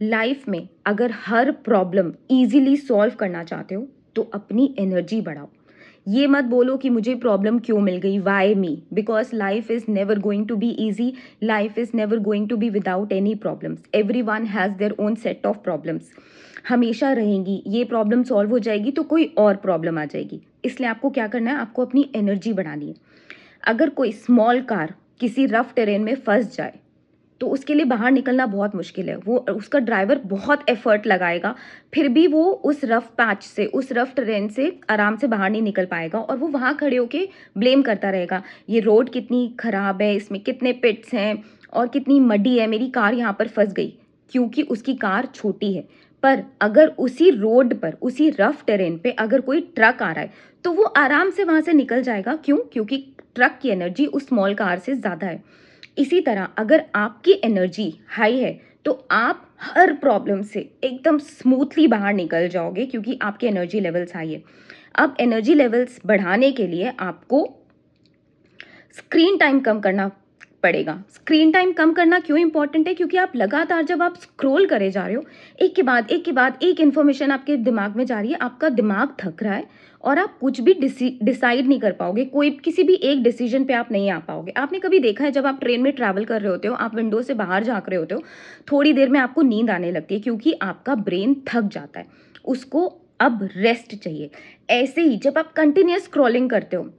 Life में अगर हर problem easily solve करना चाहते हो तो अपनी एनर्जी बढ़ाओ। ये मत बोलो कि मुझे प्रॉब्लम क्यों मिल गई, why me, because life is never going to be easy, life is never going to be without any problems. Every one has their own set of problems, हमेशा रहेंगी। ये प्रॉब्लम सॉल्व हो जाएगी तो कोई और प्रॉब्लम आ जाएगी। इसलिए आपको क्या करना है, आपको अपनी एनर्जी बढ़ानी है। अगर कोई स्मॉल कार किसी रफ टेरेन में फंस जाए तो उसके लिए बाहर निकलना बहुत मुश्किल है। वो उसका ड्राइवर बहुत एफर्ट लगाएगा, फिर भी वो उस रफ पैच से, उस रफ ट्रेन से आराम से बाहर नहीं निकल पाएगा और वो वहाँ खड़े होके ब्लेम करता रहेगा, ये रोड कितनी ख़राब है, इसमें कितने पिट्स हैं और कितनी मडी है, मेरी कार यहाँ पर फंस गई, क्योंकि उसकी कार छोटी है। पर अगर उसी रोड पर, उसी रफ टेरेन पे अगर कोई ट्रक आ रहा है तो वो आराम से वहाँ से निकल जाएगा। क्यों? क्योंकि ट्रक की एनर्जी उस स्मॉल कार से ज़्यादा है। इसी तरह अगर आपकी एनर्जी हाई है तो आप हर प्रॉब्लम से एकदम स्मूथली बाहर निकल जाओगे, क्योंकि आपके एनर्जी लेवल्स हाई है। अब एनर्जी लेवल्स बढ़ाने के लिए आपको स्क्रीन टाइम कम करना पड़ेगा। स्क्रीन टाइम कम करना क्यों इंपॉर्टेंट है? क्योंकि आप लगातार जब आप स्क्रॉल करे जा रहे हो, एक के बाद एक के बाद एक इन्फॉर्मेशन आपके दिमाग में जा रही है, आपका दिमाग थक रहा है और आप कुछ भी डिसाइड नहीं कर पाओगे, कोई किसी भी एक डिसीजन पे आप नहीं आ पाओगे। आपने कभी देखा है, जब आप ट्रेन में ट्रैवल कर रहे होते हो, आप विंडो से बाहर झाँक रहे होते हो, थोड़ी देर में आपको नींद आने लगती है क्योंकि आपका ब्रेन थक जाता है, उसको अब रेस्ट चाहिए। ऐसे ही जब आप कंटिन्यूस स्क्रॉलिंग करते हो,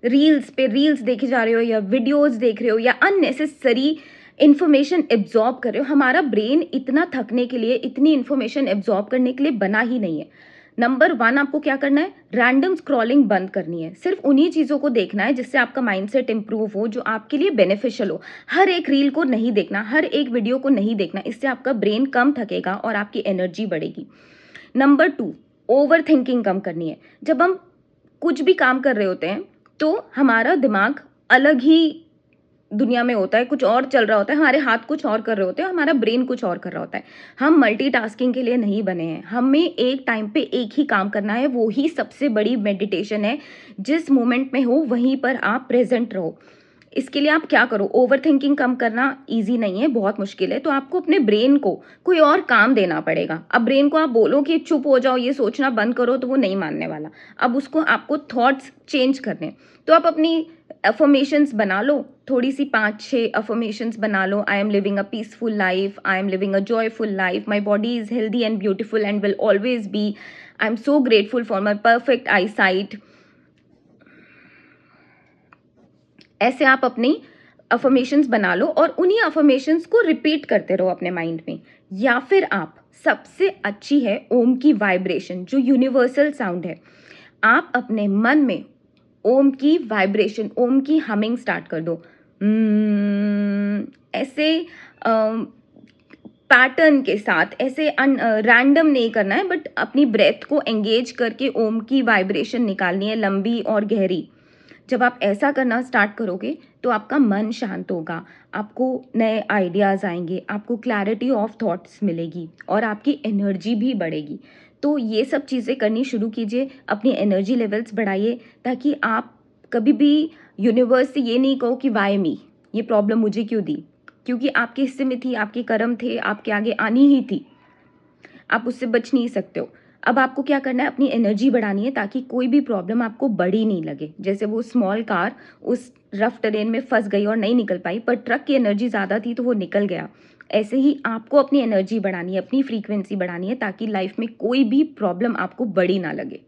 रील्स पे रील्स देखे जा रहे हो या वीडियोस देख रहे हो या अननेसेसरी इन्फॉर्मेशन एब्जॉर्ब कर रहे हो, हमारा ब्रेन इतना थकने के लिए, इतनी इन्फॉर्मेशन एब्जॉर्ब करने के लिए बना ही नहीं है। नंबर 1 आपको क्या करना है, रैंडम स्क्रॉलिंग बंद करनी है। सिर्फ उन्हीं चीज़ों को देखना है जिससे आपका माइंडसेट इंप्रूव हो, जो आपके लिए बेनिफिशियल हो। हर एक रील को नहीं देखना, हर एक वीडियो को नहीं देखना, इससे आपका ब्रेन कम थकेगा और आपकी एनर्जी बढ़ेगी। नंबर 2, ओवर थिंकिंग कम करनी है। जब हम कुछ भी काम कर रहे होते हैं तो हमारा दिमाग अलग ही दुनिया में होता है, कुछ और चल रहा होता है, हमारे हाथ कुछ और कर रहे होते हैं, हमारा ब्रेन कुछ और कर रहा होता है। हम मल्टीटास्किंग के लिए नहीं बने हैं, हमें एक टाइम पे एक ही काम करना है। वो ही सबसे बड़ी मेडिटेशन है। जिस मोमेंट में हो वहीं पर आप प्रेजेंट रहो। इसके लिए आप क्या करो, ओवर थिंकिंग कम करना ईजी नहीं है, बहुत मुश्किल है, तो आपको अपने ब्रेन को कोई और काम देना पड़ेगा। अब ब्रेन को आप बोलो कि चुप हो जाओ, ये सोचना बंद करो, तो वो नहीं मानने वाला। अब उसको आपको थॉट्स चेंज करने, तो आप अपनी अफर्मेशंस बना लो, थोड़ी सी 5-6 अफर्मेशंस बना लो। I am living a peaceful life, I am living a joyful life, my body is healthy and beautiful and will always be, I am so grateful for my perfect eyesight. ऐसे आप अपनी affirmations बना लो और उन्हीं affirmations को repeat करते रहो अपने माइंड में। या फिर आप, सबसे अच्छी है ओम की वाइब्रेशन, जो यूनिवर्सल साउंड है। आप अपने मन में ओम की वाइब्रेशन, ओम की हमिंग स्टार्ट कर दो। ऐसे पैटर्न के साथ, ऐसे रैंडम नहीं करना है, बट अपनी ब्रेथ को एंगेज करके ओम की वाइब्रेशन निकालनी है, लंबी और गहरी। जब आप ऐसा करना स्टार्ट करोगे तो आपका मन शांत होगा, आपको नए आइडियाज़ आएंगे, आपको क्लैरिटी ऑफ थॉट्स मिलेगी और आपकी एनर्जी भी बढ़ेगी। तो ये सब चीज़ें करनी शुरू कीजिए, अपनी एनर्जी लेवल्स बढ़ाइए, ताकि आप कभी भी यूनिवर्स से ये नहीं कहो कि वाई मी, ये प्रॉब्लम मुझे क्यों दी, क्योंकि आपके हिस्से में थी, आपके कर्म थे, आपके आगे आनी ही थी, आप उससे बच नहीं सकते हो। अब आपको क्या करना है, अपनी एनर्जी बढ़ानी है ताकि कोई भी प्रॉब्लम आपको बड़ी नहीं लगे। जैसे वो स्मॉल कार उस रफ टेरेन में फंस गई और नहीं निकल पाई, पर ट्रक की एनर्जी ज़्यादा थी तो वो निकल गया। ऐसे ही आपको अपनी एनर्जी बढ़ानी है, अपनी फ्रीक्वेंसी बढ़ानी है, ताकि लाइफ में कोई भी प्रॉब्लम आपको बड़ी ना लगे।